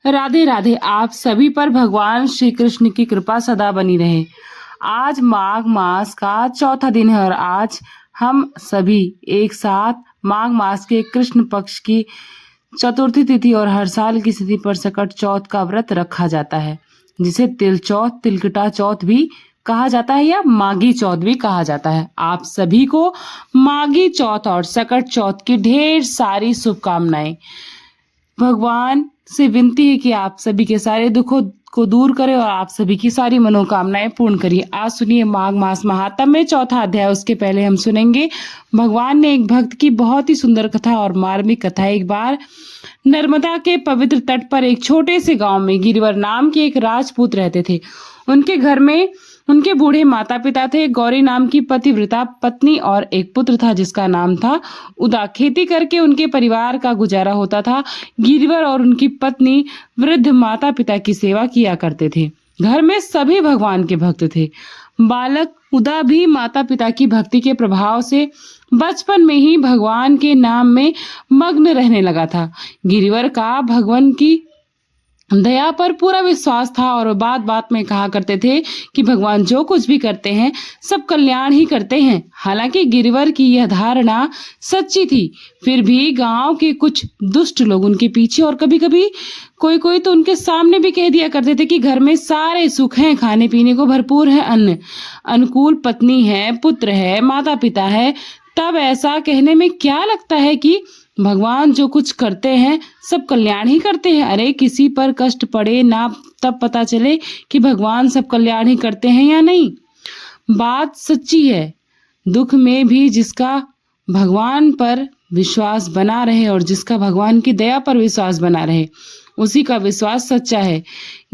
राधे राधे। आप सभी पर भगवान श्री कृष्ण की कृपा सदा बनी रहे। आज माघ मास का चौथा दिन है और आज हम सभी एक साथ माघ मास के कृष्ण पक्ष की चतुर्थी तिथि और हर साल की तिथि पर सकट चौथ का व्रत रखा जाता है, जिसे तिल चौथ, तिलकटा चौथ भी कहा जाता है या माघी चौथ भी कहा जाता है। आप सभी को माघी चौथ और सकट चौथ की ढेर सारी शुभकामनाएं। भगवान से विनती है कि आप सभी के सारे दुखों को दूर करे और आप सभी की सारी मनोकामनाएं पूर्ण करिए। आज सुनिए माघ मास महात्म्य में चौथा अध्याय। उसके पहले हम सुनेंगे भगवान ने एक भक्त की बहुत ही सुंदर कथा और मार्मिक कथा। एक बार नर्मदा के पवित्र तट पर एक छोटे से गांव में गिरिवर नाम के एक राजपूत रहते थे। उनके घर में उनके बूढ़े माता पिता थे, गौरी नाम की पतिव्रता पत्नी और एक पुत्र था जिसका नाम था उदा। खेती करके उनके परिवार का गुजारा होता था। गिरिवर और उनकी पत्नी वृद्ध माता पिता की सेवा किया करते थे। घर में सभी भगवान के भक्त थे। बालक उदा भी माता पिता की भक्ति के प्रभाव से बचपन में ही भगवान के नाम में मग्न रहने लगा था। गिरिवर का भगवान की दया पर पूरा विश्वास था और बात बात में कहा करते थे कि भगवान जो कुछ भी करते हैं सब कल्याण ही करते हैं। हालांकि गिरिवर की यह धारणा सच्ची थी, फिर भी गांव के कुछ दुष्ट लोग उनके पीछे और कभी कभी कोई कोई तो उनके सामने भी कह दिया करते थे कि घर में सारे सुख हैं, खाने पीने को भरपूर है, अन्न अनुकूल पत्नी है, पुत्र है, माता पिता है। तब ऐसा कहने में क्या लगता है कि भगवान जो कुछ करते हैं सब कल्याण ही करते हैं। अरे किसी पर कष्ट पड़े ना तब पता चले कि भगवान सब कल्याण ही करते हैं या नहीं। बात सच्ची है, दुख में भी जिसका भगवान पर विश्वास बना रहे और जिसका भगवान की दया पर विश्वास बना रहे उसी का विश्वास सच्चा है।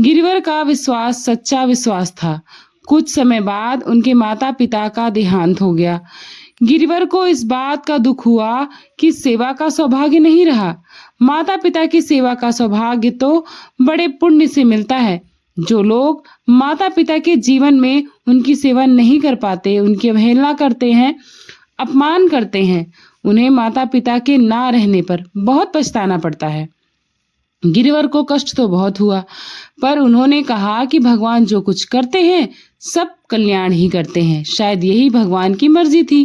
गिरिवर का विश्वास सच्चा विश्वास था। कुछ समय बाद उनके माता पिता का देहांत हो गया। गिरिवर को इस बात का दुख हुआ कि सेवा का सौभाग्य नहीं रहा। माता पिता की सेवा का सौभाग्य तो बड़े पुण्य से मिलता है। जो लोग माता पिता के जीवन में उनकी सेवा नहीं कर पाते, उनकी अवहेलना करते हैं, अपमान करते हैं, उन्हें माता पिता के ना रहने पर बहुत पछताना पड़ता है। गिरिवर को कष्ट तो बहुत हुआ, पर उन्होंने कहा कि भगवान जो कुछ करते हैं सब कल्याण ही करते हैं। शायद यही भगवान की मर्जी थी।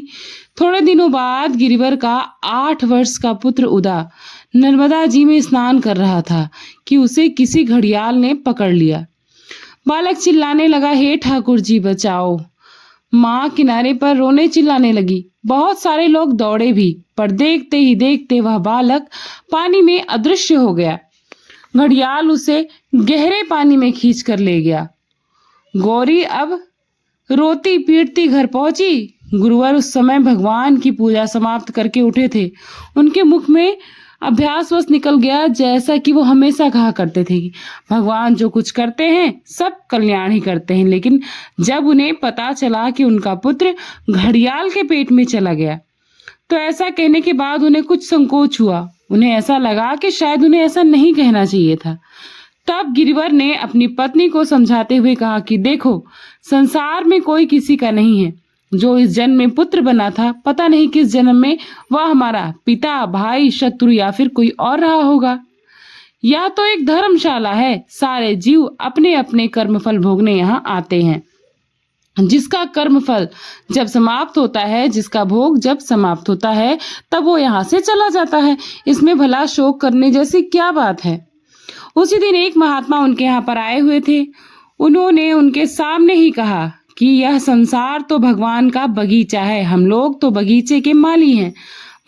थोड़े दिनों बाद गिरिवर का 8 वर्ष का पुत्र उदा नर्मदा जी में स्नान कर रहा था कि उसे किसी घड़ियाल ने पकड़ लिया। बालक चिल्लाने लगा, हे ठाकुर जी बचाओ। माँ किनारे पर रोने चिल्लाने लगी। बहुत सारे लोग दौड़े भी, पर देखते ही देखते वह बालक पानी में अदृश्य हो गया। घड़ियाल उसे गहरे पानी में खींच कर ले गया। गौरी अब रोती पीटती घर पहुंची। गुरुवर उस समय भगवान की पूजा समाप्त करके उठे थे। उनके मुख में अभ्यासवश निकल गया, जैसा कि वो हमेशा कहा करते थे कि भगवान जो कुछ करते हैं सब कल्याण ही करते हैं। लेकिन जब उन्हें पता चला कि उनका पुत्र घड़ियाल के पेट में चला गया तो ऐसा कहने के बाद उन्हें कुछ संकोच हुआ। उन्हें ऐसा लगा कि शायद उन्हें ऐसा नहीं कहना चाहिए था। तब गिरिवर ने अपनी पत्नी को समझाते हुए कहा कि देखो, संसार में कोई किसी का नहीं है। जो इस जन्म में पुत्र बना था, पता नहीं किस जन्म में वह हमारा पिता, भाई, शत्रु या फिर कोई और रहा होगा। यह तो एक धर्मशाला है। सारे जीव अपने अपने कर्मफल भोगने यहाँ आते हैं। जिसका कर्मफल जब समाप्त होता है, जिसका भोग जब समाप्त होता है, तब वो यहाँ से चला जाता है। इसमें भला शोक करने जैसी क्या बात है। उसी दिन एक महात्मा उनके यहाँ पर आए हुए थे। उन्होंने उनके सामने ही कहा कि यह संसार तो भगवान का बगीचा है, हम लोग तो बगीचे के माली हैं।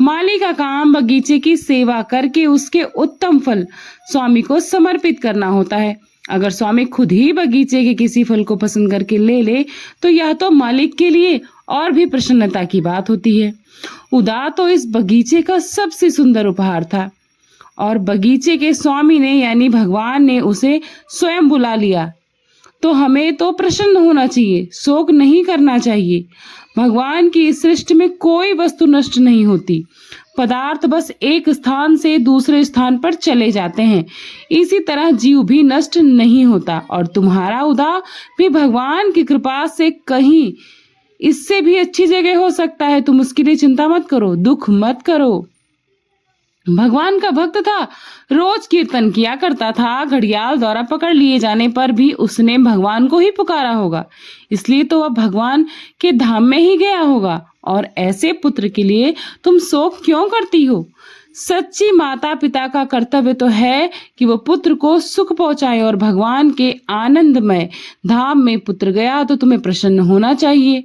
माली का काम बगीचे की सेवा करके उसके उत्तम फल स्वामी को समर्पित करना होता है। अगर स्वामी खुद ही बगीचे के किसी फल को पसंद करके ले ले तो यह तो मालिक के लिए और भी प्रसन्नता की बात होती है। उदा तो इस बगीचे का सबसे सुंदर उपहार था और बगीचे के स्वामी ने यानी भगवान ने उसे स्वयं बुला लिया। तो हमें तो प्रसन्न होना चाहिए, शोक नहीं करना चाहिए। भगवान की इस सृष्टि में कोई वस्तु नष्ट नहीं होती। पदार्थ बस एक स्थान से दूसरे स्थान पर चले जाते हैं। इसी तरह जीव भी नष्ट नहीं होता और तुम्हारा उदा भी भगवान की कृपा से कहीं इससे भी अच्छी जगह हो सकता है। तुम उसके लिए चिंता मत करो, दुख मत करो। भगवान का भक्त था, रोज कीर्तन किया करता था, घड़ियाल द्वारा पकड़ लिए जाने पर भी उसने भगवान को ही पुकारा होगा, इसलिए तो वह भगवान के धाम में ही गया होगा। और ऐसे पुत्र के लिए तुम शोक क्यों करती हो? सच्ची माता पिता का कर्तव्य तो है कि वो पुत्र को सुख पहुंचाए, और भगवान के आनंदमय धाम में पुत्र गया तो तुम्हें प्रसन्न होना चाहिए।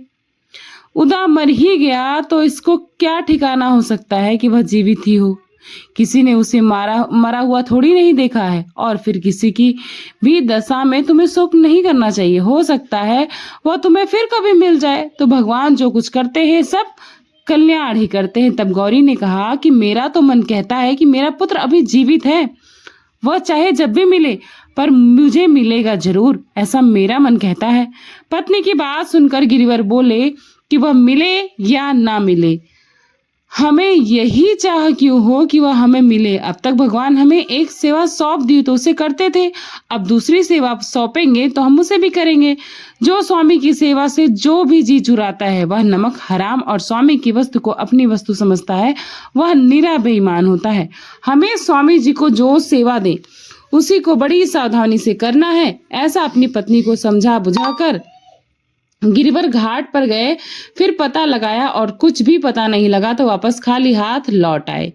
उदा मर ही गया तो इसको क्या ठिकाना हो सकता है कि वह जीवित ही हो। किसी ने उसे मरा हुआ थोड़ी नहीं देखा है, और फिर किसी की भी दशा में तुम्हें शोक नहीं करना चाहिए। हो सकता है वह तुम्हें फिर कभी मिल जाए। तो भगवान जो कुछ करते हैं सब कल्याण ही करते हैं। तब गौरी ने कहा कि मेरा तो मन कहता है कि मेरा पुत्र अभी जीवित है, वह चाहे जब भी मिले, पर मुझे मिलेगा जरूर, ऐसा मेरा मन कहता है। पत्नी की बात सुनकर गिरिवर बोले कि वह मिले या ना मिले, हमें यही चाह क्यों हो कि वह हमें मिले। अब तक भगवान हमें एक सेवा सौंप दी तो उसे करते थे, अब दूसरी सेवा सौंपेंगे तो हम उसे भी करेंगे। जो स्वामी की सेवा से जो भी जी चुराता है, वह नमक हराम और स्वामी की वस्तु को अपनी वस्तु समझता है, वह निरा बेईमान होता है। हमें स्वामी जी को जो सेवा दे उसी को बड़ी सावधानी से करना है। ऐसा अपनी पत्नी को समझा बुझाकर गिरिवर घाट पर गए, फिर पता लगाया और कुछ भी पता नहीं लगा तो वापस खाली हाथ लौट आए।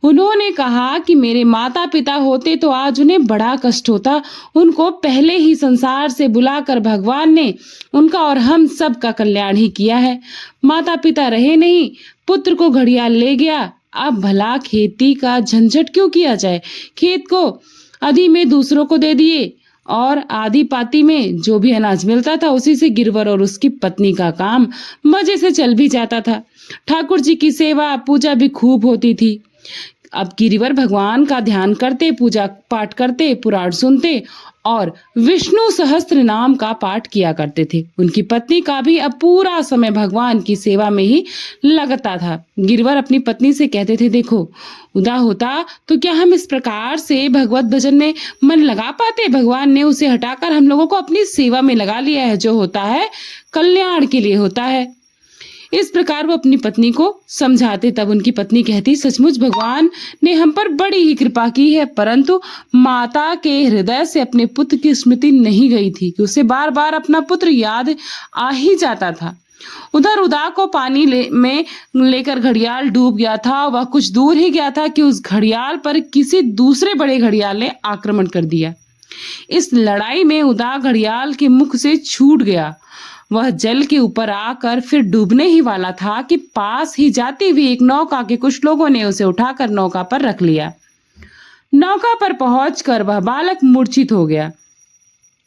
उन्होंने कहा कि मेरे माता पिता होते तो आज उन्हें बड़ा कष्ट होता। उनको पहले ही संसार से बुलाकर भगवान ने उनका और हम सब का कल्याण ही किया है। माता पिता रहे नहीं, पुत्र को घड़ियाल ले गया। अब भला खेती का झंझट क्यों किया जाए? खेत को आधी में दूसरों को दे दिए, और आधी पाती में जो भी अनाज मिलता था उसी से गिरवर और उसकी पत्नी का काम मजे से चल भी जाता था। ठाकुर जी की सेवा पूजा भी खूब होती थी। अब गिरिवर भगवान का ध्यान करते, पूजा पाठ करते, पुराण सुनते और विष्णु सहस्त्र नाम का पाठ किया करते थे। उनकी पत्नी का भी अब पूरा समय भगवान की सेवा में ही लगता था। गिरवर अपनी पत्नी से कहते थे, देखो उदा होता तो क्या हम इस प्रकार से भगवत भजन में मन लगा पाते? भगवान ने उसे हटाकर हम लोगों को अपनी सेवा में लगा लिया है। जो होता है कल्याण के लिए होता है। इस प्रकार वो अपनी पत्नी को समझाते। तब उनकी पत्नी कहती, सचमुच भगवान ने हम पर बड़ी ही कृपा की है, परंतु माता के हृदय से अपने पुत्र की स्मृति नहीं गई थी कि उसे बार बार अपना पुत्र याद आ ही जाता था। उधर उदा को पानी में लेकर घड़ियाल डूब गया था। वह कुछ दूर ही गया था कि उस घड़ियाल पर किसी दूसरे बड़े घड़ियाल ने आक्रमण कर दिया। इस लड़ाई में उदा घड़ियाल के मुख से छूट गया। वह जल के ऊपर आकर फिर डूबने ही वाला था कि पास ही जाती हुई एक नौका के कुछ लोगों ने उसे उठाकर नौका पर रख लिया। नौका पर पहुंचकर वह बालक मूर्छित हो गया।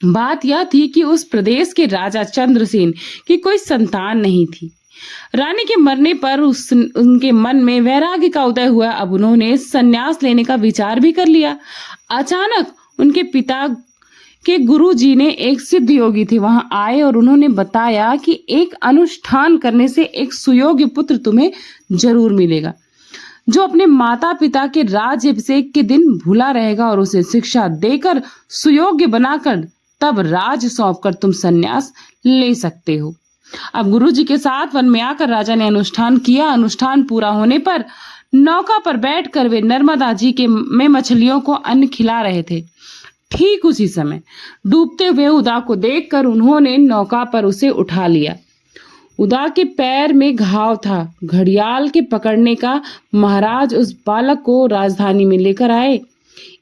बात यह थी कि उस प्रदेश के राजा चंद्रसेन की कोई संतान नहीं थी। रानी के मरने पर उनके मन में वैराग्य का उदय हुआ। अब उन्होंने संन्यास लेने का विचार भी कर लिया। अचानक उनके पिता के गुरुजी ने एक सिद्ध योगी थे वहां आए और उन्होंने बताया कि एक अनुष्ठान करने से एक सुयोग्य पुत्र तुम्हें जरूर मिलेगा, जो अपने माता पिता के राज्याभिषेक के दिन भूला रहेगा, और उसे शिक्षा देकर सुयोग्य बनाकर तब राज सौंपकर तुम संन्यास ले सकते हो। अब गुरुजी के साथ वन में आकर राजा ने अनुष्ठान किया। अनुष्ठान पूरा होने पर नौका पर बैठकर वे नर्मदा जी के में मछलियों को अन्न खिला रहे थे। ठीक उसी समय डूबते हुए उदा को देखकर उन्होंने नौका पर उसे उठा लिया। उदा के पैर में घाव था। घड़ियाल के पकड़ने का महाराज उस बालक को राजधानी में लेकर आए।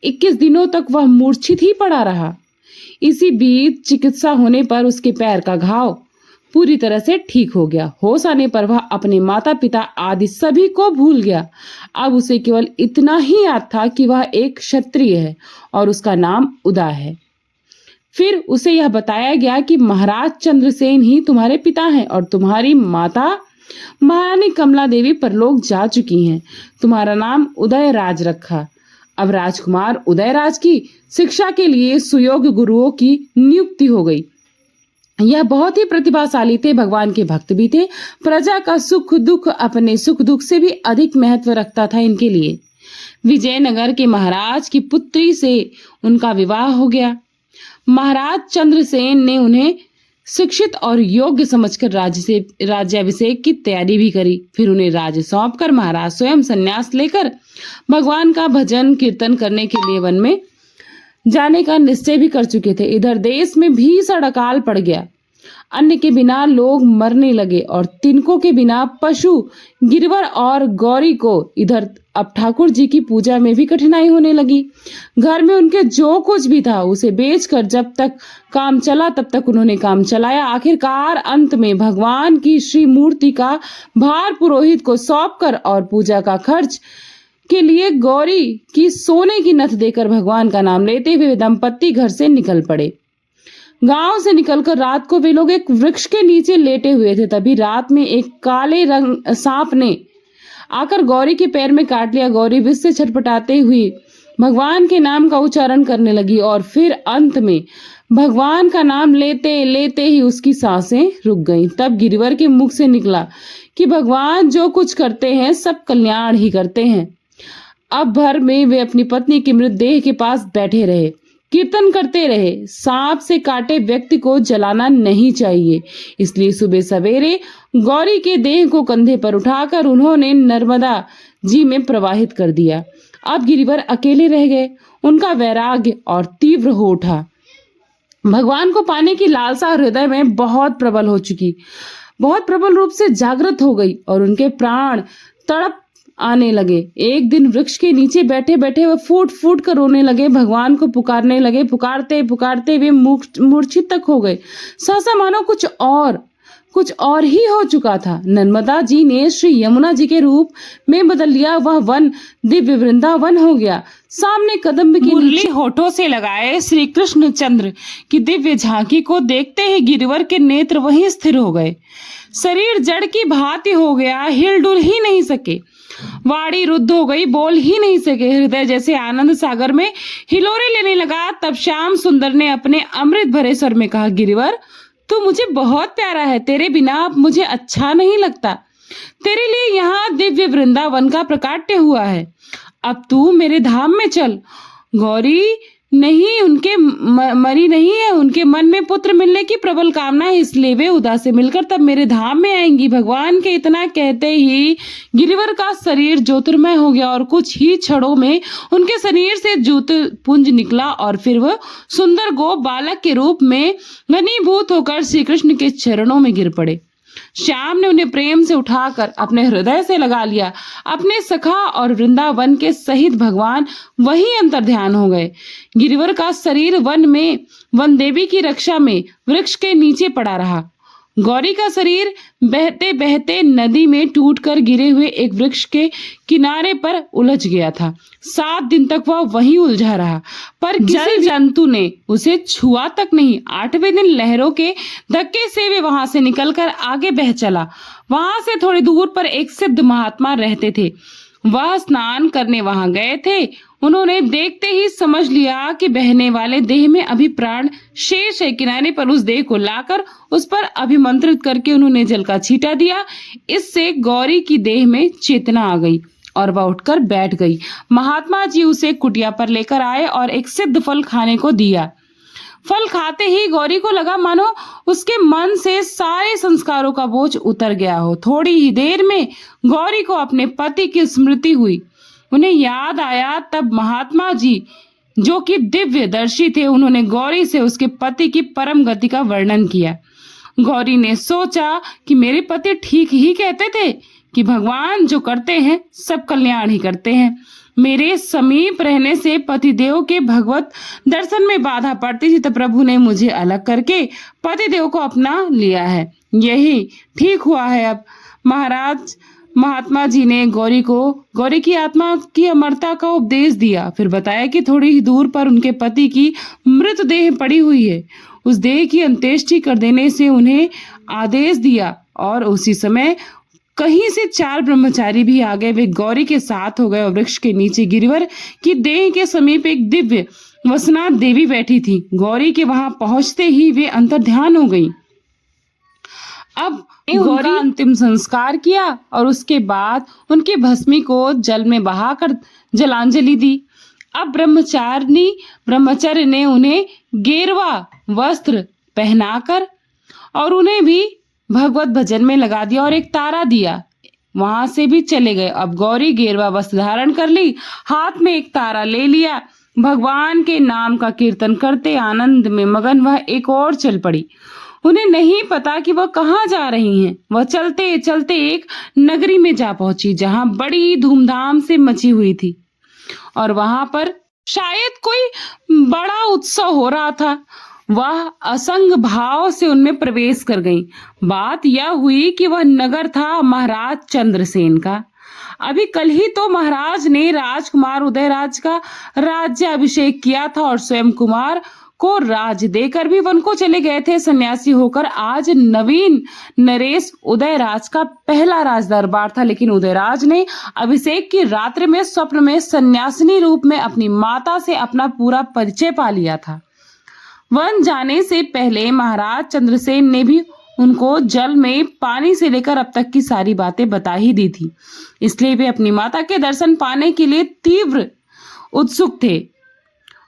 21 दिनों तक वह मूर्छित ही पड़ा रहा। इसी बीच चिकित्सा होने पर उसके पैर का घाव पूरी तरह से ठीक हो गया। होश आने पर वह अपने माता पिता आदि सभी को भूल गया। अब उसे केवल इतना ही याद था कि वह एक क्षत्रिय है और उसका नाम उदा है। फिर उसे यह बताया गया कि महाराज चंद्रसेन ही तुम्हारे पिता हैं और तुम्हारी माता महारानी कमला देवी परलोक जा चुकी हैं। तुम्हारा नाम उदयराज रखा। अब राजकुमार उदयराज की शिक्षा के लिए सुयोग्य गुरुओं की नियुक्ति हो गई। यह बहुत ही प्रतिभाशाली थे, भगवान के भक्त भी थे। प्रजा का सुख दुख अपने सुख दुख से भी अधिक महत्व रखता था इनके लिए। विजयनगर के महाराज की पुत्री से उनका विवाह हो गया। महाराज चंद्रसेन ने उन्हें शिक्षित और योग्य समझकर राज्याभिषेक की तैयारी भी करी। फिर उन्हें राज्य सौंपकर महाराज स्वयं संन्यास लेकर भगवान का भजन कीर्तन करने के लिए वन में जाने का निश्चय भी कर चुके थे। इधर देश में भीषण अकाल पड़ गया। अन्न के बिना लोग मरने लगे और तिनकों के बिना पशु, गिरवर और गौरी को इधर अब ठाकुर जी की पूजा में भी कठिनाई होने लगी। घर में उनके जो कुछ भी था उसे बेचकर जब तक काम चला तब तक उन्होंने काम चलाया। आखिरकार अंत में भगवान की श्री मूर्ति का भार पुरोहित को सौंपकर और पूजा का खर्च के लिए गौरी की सोने की नथ देकर भगवान का नाम लेते हुए दंपत्ति घर से निकल पड़े। गांव से निकलकर रात को वे लोग एक वृक्ष के नीचे लेटे हुए थे। तभी रात में एक काले रंग सांप ने आकर गौरी के पैर में काट लिया। गौरी विष से छटपटाते हुई भगवान के नाम का उच्चारण करने लगी और फिर अंत में भगवान का नाम लेते लेते ही उसकी सांसें रुक गईं। तब गिरिवर के मुख से निकला कि भगवान जो कुछ करते हैं सब कल्याण ही करते हैं। अब भर में वे अपनी पत्नी के मृतदेह के पास बैठे रहे, कीर्तन करते रहे। सांप से काटे व्यक्ति को जलाना नहीं चाहिए, इसलिए सुबह सवेरे गौरी के देह को कंधे पर उठाकर उन्होंने नर्मदा जी में प्रवाहित कर दिया। अब गिरिवर अकेले रह गए। उनका वैराग्य और तीव्र हो उठा। भगवान को पाने की लालसा हृदय में बहुत प्रबल रूप से जागृत हो गई और उनके प्राण तड़प आने लगे। एक दिन वृक्ष के नीचे बैठे बैठे वह फूट फूट कर रोने लगे, भगवान को पुकारने लगे। पुकारते पुकारते वे मूर्छित तक हो गए। सहसा मानो कुछ और ही हो चुका था। नर्मदा जी ने श्री यमुना जी के रूप में बदल लिया। वह वन दिव्य वृंदावन हो गया। सामने कदम्ब की मुरली होठों से लगाए श्री कृष्ण चंद्र की दिव्य झांकी को देखते ही गिरिवर के नेत्र वहीं स्थिर हो गए। शरीर जड़ की भांति हो गया, हिलडुल ही नहीं सके। वाणी रुद्ध हो गई, बोल ही नहीं सके। हृदय जैसे आनंद सागर में हिलोरे लेने लगा। तब श्याम सुंदर ने अपने अमृत भरे स्वर में कहा, गिरिवर तू मुझे बहुत प्यारा है, तेरे बिना अब मुझे अच्छा नहीं लगता। तेरे लिए यहाँ दिव्य वृंदावन का प्रकाट्य हुआ है। अब तू मेरे धाम में चल। गौरी नहीं, उनके मरी नहीं है, उनके मन में पुत्र मिलने की प्रबल कामना है, इसलिए वे उदास से मिलकर तब मेरे धाम में आएंगी। भगवान के इतना कहते ही गिरिवर का शरीर ज्योतिर्मय हो गया और कुछ ही क्षणों में उनके शरीर से ज्योतिपुंज निकला और फिर वह सुंदर गो बालक के रूप में घनीभूत होकर श्री कृष्ण के चरणों में गिर पड़े। श्याम ने उन्हें प्रेम से उठाकर अपने हृदय से लगा लिया। अपने सखा और वृंदावन के सहित भगवान वही अंतर्ध्यान हो गए। गिरिवर का शरीर वन देवी की रक्षा में वृक्ष के नीचे पड़ा रहा। गौरी का शरीर बहते बहते नदी में टूटकर गिरे हुए एक वृक्ष के किनारे पर उलझ गया था। 7 दिन तक वह वहीं उलझा रहा, पर किसी जंतु ने उसे छुआ तक नहीं। 8वें दिन लहरों के धक्के से वे वहां से निकलकर आगे बह चला। वहां से थोड़ी दूर पर एक सिद्ध महात्मा रहते थे। वह स्नान करने वहां गए थे। उन्होंने देखते ही समझ लिया कि बहने वाले देह में अभी प्राण शेष है। किनारे पर उस देह को लाकर उस पर अभिमंत्रित करके उन्होंने जल का छींटा दिया। इससे गौरी की देह में चेतना आ गई और वह उठकर बैठ गई। महात्मा जी उसे कुटिया पर लेकर आए और एक सिद्ध फल खाने को दिया। फल खाते ही गौरी को लगा मानो उसके मन से सारे संस्कारों का बोझ उतर गया हो। थोड़ी ही देर में गौरी को अपने पति की स्मृति हुई। उन्हें याद आया। तब महात्मा जी जो कि दिव्य दर्शी थे, उन्होंने गौरी से उसके पति की परम गति का वर्णन किया। गौरी ने सोचा कि मेरे पति ठीक ही कहते थे कि भगवान जो करते हैं सब कल्याण ही करते हैं। मेरे समीप रहने से पतिदेव के भगवत दर्शन में बाधा पड़ती थी, तो प्रभु ने मुझे अलग करके पतिदेव को अपना लिया है। यही ठीक हुआ है। अब महात्मा जी ने गौरी की आत्मा की अमरता का उपदेश दिया। फिर बताया कि थोड़ी ही दूर पर उनके पति की मृतदेह पड़ी हुई है। उस देह की अंत्येष्टि कर देने से उन्हें आदेश दिया और उसी समय कहीं से 4 ब्रह्मचारी भी आ गए। वे गौरी के साथ हो गए और वृक्ष के नीचे गिरिवर की देह के समीप एक दिव्य वसना देवी बैठी थी। गौरी के वहां पहुंचते ही वे अंतर्ध्यान हो गई। अब गौरी अंतिम संस्कार किया और उसके बाद उनके भस्मी को जल में बहाकर जलांजलि दी। अब ब्रह्मचार्य ने उन्हें गेरवा वस्त्र पहनाकर और उन्हें भी भगवत भजन में लगा दिया और एक तारा दिया। वहां से भी चले गए। अब गौरी गेरुआ वस्त्र धारण कर ली, हाथ में एक तारा ले लिया। भगवान के नाम का कीर्तन करते आनंद में मगन वह एक और चल पड़ी। उन्हें नहीं पता कि वह कहाँ जा रही हैं। वह चलते चलते एक नगरी में जा पहुंची जहां बड़ी धूमधाम से मची हुई थी और वहां पर शायद कोई बड़ा उत्सव हो रहा था। वह असंग भाव से उनमें प्रवेश कर गई। बात यह हुई कि वह नगर था महाराज चंद्रसेन का। अभी कल ही तो महाराज ने राजकुमार उदयराज का राज्याभिषेक किया था और स्वयं कुमार को राज देकर भी वन को चले गए थे सन्यासी होकर। आज नवीन नरेश उदयराज का पहला राज दरबार था, लेकिन उदयराज ने अभिषेक की रात्रि में स्वप्न में सन्यासिनी रूप में अपनी माता से अपना पूरा परिचय पा लिया था। वन जाने से पहले महाराज चंद्रसेन ने भी उनको जल में पानी से लेकर अब तक की सारी बातें बता ही दी थी। इसलिए वे अपनी माता के दर्शन पाने के लिए तीव्र उत्सुक थे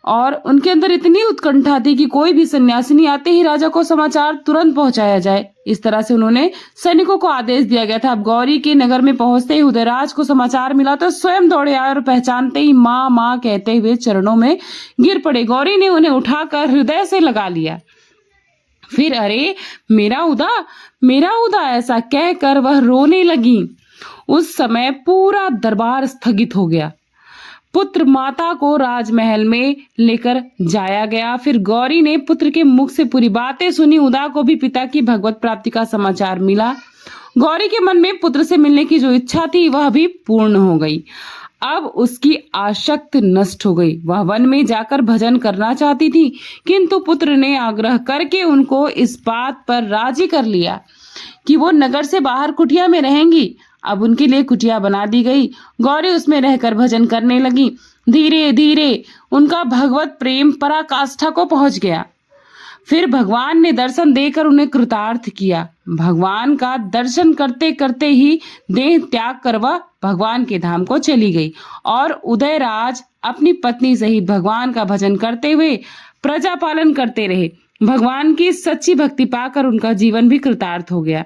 और उनके अंदर इतनी उत्कंठा थी कि कोई भी सन्यासिनी आते ही राजा को समाचार तुरंत पहुंचाया जाए। इस तरह से उन्होंने सैनिकों को आदेश दिया गया था। अब गौरी के नगर में पहुंचते ही उदयराज को समाचार मिला तो स्वयं दौड़े आए और पहचानते ही माँ माँ कहते हुए चरणों में गिर पड़े। गौरी ने उन्हें उठाकर हृदय से लगा लिया। फिर अरे मेरा उदा ऐसा कहकर वह रोने लगी। उस समय पूरा दरबार स्थगित हो गया। पुत्र माता को राजमहल में लेकर जाया गया। फिर गौरी ने पुत्र के मुख से पूरी बातें सुनी। उदा को भी पिता की भगवत प्राप्ति का समाचार मिला। गौरी के मन में पुत्र से मिलने की जो इच्छा थी वह भी पूर्ण हो गई। अब उसकी आसक्ति नष्ट हो गई। वह वन में जाकर भजन करना चाहती थी, किंतु पुत्र ने आग्रह करके उनको इस बात पर राजी कर लिया कि वो नगर से बाहर कुटिया में रहेंगी। अब उनके लिए कुटिया बना दी गई। गौरी उसमें रहकर भजन करने लगी। धीरे धीरे उनका भगवत प्रेम पराकाष्ठा को पहुंच गया। फिर भगवान ने दर्शन देकर उन्हें कृतार्थ किया। भगवान का दर्शन करते करते ही देह त्याग कर वह भगवान के धाम को चली गई और उदयराज अपनी पत्नी सहित भगवान का भजन करते हुए प्रजा पालन करते रहे। भगवान की सच्ची भक्ति पाकर उनका जीवन भी कृतार्थ हो गया।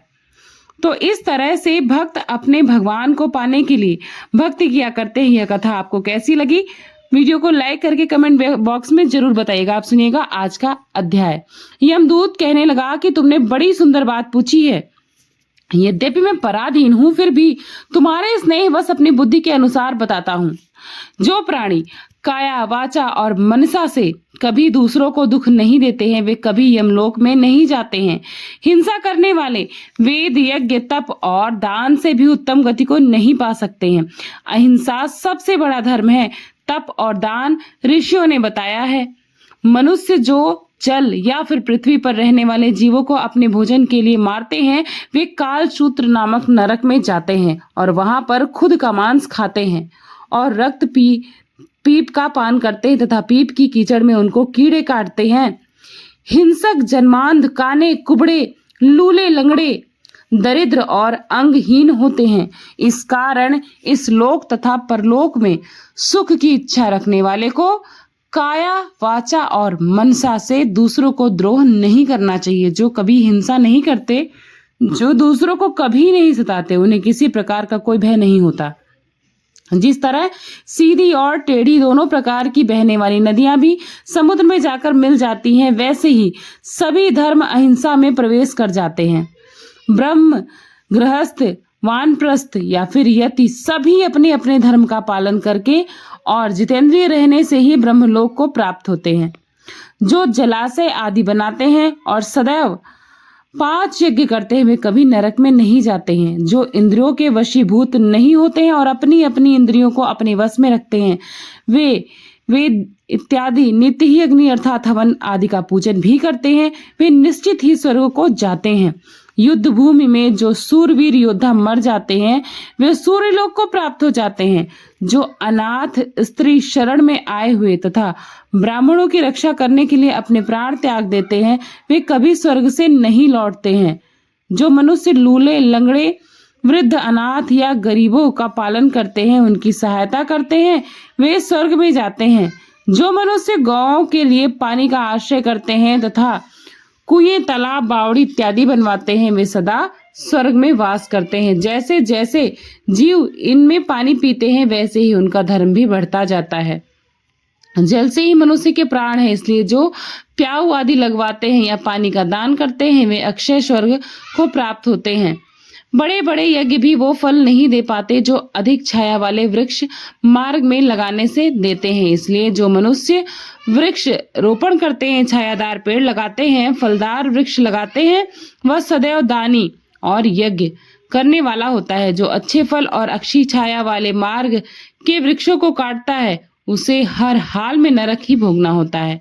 तो इस तरह से भक्त अपने भगवान को पाने के लिए भक्ति किया करते हैं। यह कथा आपको कैसी लगी? वीडियो को लाइक करके कमेंट बॉक्स में जरूर बताइएगा। आप सुनिएगा आज का अध्याय। यमदूत कहने लगा कि तुमने बड़ी सुंदर बात पूछी है। यद्यपि मैं पराधीन हूं, फिर भी तुम्हारे स्नेह बस अपनी बुद्धि के अनुसार बताता हूं। जो प्राणी काया वाचा और मनसा से कभी दूसरों को दुख नहीं देते हैं, वे कभी यमलोक में नहीं जाते हैं। हिंसा करने वाले वेद, यज्ञ, तप और दान से भी उत्तम गति को नहीं पा सकते हैं। अहिंसा सबसे बड़ा धर्म है। तप और दान ऋषियों ने बताया है। मनुष्य जो जल या फिर पृथ्वी पर रहने वाले जीवों को अपने भोजन के लिए मारते हैं, वे कालसूत्र नामक नरक में जाते हैं और वहां पर खुद का मांस खाते हैं और रक्त पीप का पान करते हैं तथा पीप की कीचड़ में उनको कीड़े काटते हैं। हिंसक जन्मांध, काने, कुबड़े, लूले, लंगड़े, दरिद्र और अंगहीन होते हैं। इस कारण इस लोक तथा परलोक में सुख की इच्छा रखने वाले को काया, वाचा और मनसा से दूसरों को द्रोह नहीं करना चाहिए। जो कभी हिंसा नहीं करते, जो दूसरों को कभी नहीं सताते, उन्हें किसी प्रकार का कोई भय नहीं होता। जिस तरह सीधी और टेढ़ी दोनों प्रकार की बहने वाली नदियां भी समुद्र में जाकर मिल जाती हैं, वैसे ही सभी धर्म अहिंसा में प्रवेश कर जाते हैं। ब्रह्म, गृहस्थ, वानप्रस्थ या फिर यति सभी अपने अपने धर्म का पालन करके और जितेंद्रिय रहने से ही ब्रह्मलोक को प्राप्त होते हैं। जो जलाशय आदि बनाते हैं और सदैव 5 यज्ञ करते हुए कभी नरक में नहीं जाते हैं। जो इंद्रियों के वशीभूत नहीं होते हैं और अपनी अपनी इंद्रियों को अपने वश में रखते हैं, वे वेद इत्यादि नित्य ही अग्नि अर्थात हवन आदि का पूजन भी करते हैं, वे निश्चित ही स्वर्ग को जाते हैं। युद्ध भूमि में जो सूरवीर योद्धा मर जाते हैं, वे सूर्यलोक को प्राप्त हो जाते हैं। जो अनाथ स्त्री शरण में आए हुए तथा ब्राह्मणों की रक्षा करने के लिए अपने प्राण त्याग देते हैं, वे कभी स्वर्ग से नहीं लौटते हैं। जो मनुष्य लूले, लंगड़े, वृद्ध, अनाथ या गरीबों का पालन करते हैं, उनकी सहायता करते हैं, वे स्वर्ग में जाते हैं। जो मनुष्य गौओं के लिए पानी का आश्रय करते हैं तथा कुएं, तालाब, बावड़ी इत्यादि बनवाते हैं, वे सदा स्वर्ग में वास करते हैं। जैसे जैसे जीव इनमें पानी पीते हैं, वैसे ही उनका धर्म भी बढ़ता जाता है। जल से ही मनुष्य के प्राण है, इसलिए जो प्याऊ आदि लगवाते हैं या पानी का दान करते हैं, वे अक्षय स्वर्ग को प्राप्त होते हैं। बड़े बड़े यज्ञ भी वो फल नहीं दे पाते जो अधिक छाया वाले वृक्ष मार्ग में लगाने से देते हैं। इसलिए जो मनुष्य वृक्ष रोपण करते हैं, छायादार पेड़ लगाते हैं, फलदार वृक्ष लगाते हैं, वह सदैव दानी और यज्ञ करने वाला होता है। जो अच्छे फल और अच्छी छाया वाले मार्ग के वृक्षों को काटता है, उसे हर हाल में नरक ही भोगना होता है।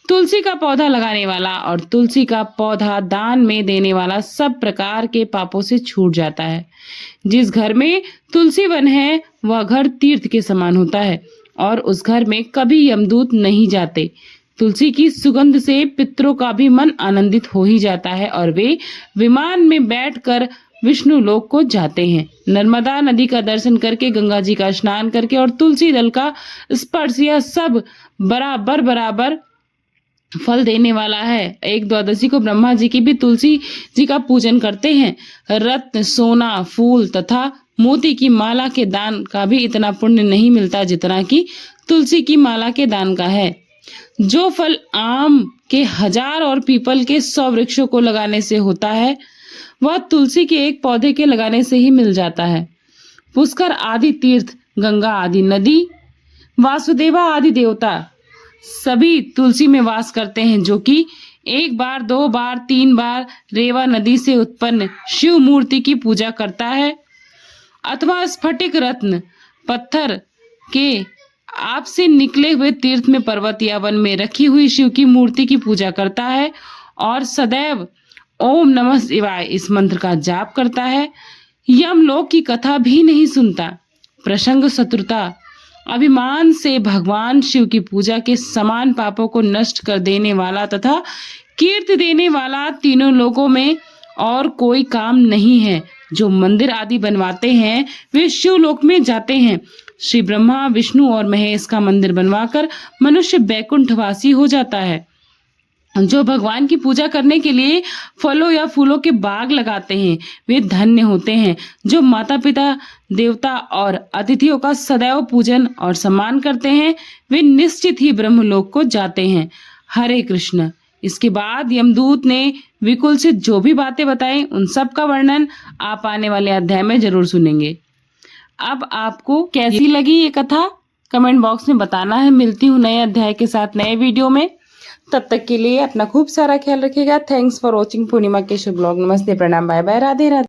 तुलसी का पौधा लगाने वाला और तुलसी का पौधा दान में देने वाला सब प्रकार के पापों से छूट जाता है। जिस घर में तुलसी वन है, वह घर तीर्थ के समान होता है और उस घर में कभी यमदूत नहीं जाते। तुलसी की सुगंध से पितरों का भी मन आनंदित हो ही जाता है और वे विमान में बैठकर विष्णु लोक को जाते हैं। नर्मदा नदी का दर्शन करके, गंगा जी का स्नान करके और तुलसी दल का स्पर्श, यह सब बराबर बराबर फल देने वाला है। एक द्वादशी को ब्रह्मा जी की भी तुलसी जी का पूजन करते हैं। रत्न, सोना, फूल तथा मोती की माला के दान का भी इतना पुण्य नहीं मिलता जितना कि तुलसी की माला के दान का है। जो फल आम के 1000 और पीपल के 100 वृक्षों को लगाने से होता है, वह तुलसी के एक पौधे के लगाने से ही मिल जाता है। पुष्कर आदि तीर्थ, गंगा आदि नदी, वासुदेवा आदि देवता सभी तुलसी में वास करते हैं। जो कि 1 बार, 2 बार, 3 बार रेवा नदी से उत्पन्न शिव मूर्ति की पूजा करता है अथवा स्फटिक रत्न पत्थर के आप से निकले हुए तीर्थ में, पर्वत या वन में रखी हुई शिव की मूर्ति की पूजा करता है और सदैव ओम नमः शिवाय इस मंत्र का जाप करता है। यमलोक की कथा भी नहीं सुनता। प्रसंग शत्रुता, अभिमान से भगवान शिव की पूजा के समान पापों को नष्ट कर देने वाला तथा कीर्ति देने वाला तीनों लोकों में और कोई काम नहीं है। जो मंदिर आदि बनवाते हैं, वे शिव लोक में जाते हैं। श्री ब्रह्मा, विष्णु और महेश का मंदिर बनवाकर मनुष्य बैकुंठवासी हो जाता है। जो भगवान की पूजा करने के लिए फलों या फूलों के बाग लगाते हैं, वे धन्य होते हैं। जो माता पिता, देवता और अतिथियों का सदैव पूजन और सम्मान करते हैं, वे निश्चित ही ब्रह्मलोक को जाते हैं। हरे कृष्ण। इसके बाद यमदूत ने विकुल से जो भी बातें बताई, उन सब का वर्णन आप आने वाले अध्याय में जरूर सुनेंगे। अब आपको कैसी लगी ये कथा कमेंट बॉक्स में बताना है। मिलती हूँ नए अध्याय के साथ नए वीडियो में। तब तक के लिए अपना खूब सारा ख्याल रखिएगा। थैंक्स फॉर वॉचिंग पूर्णिमा के शुभ ब्लॉग। नमस्ते, प्रणाम, बाय बाय, राधे राधे।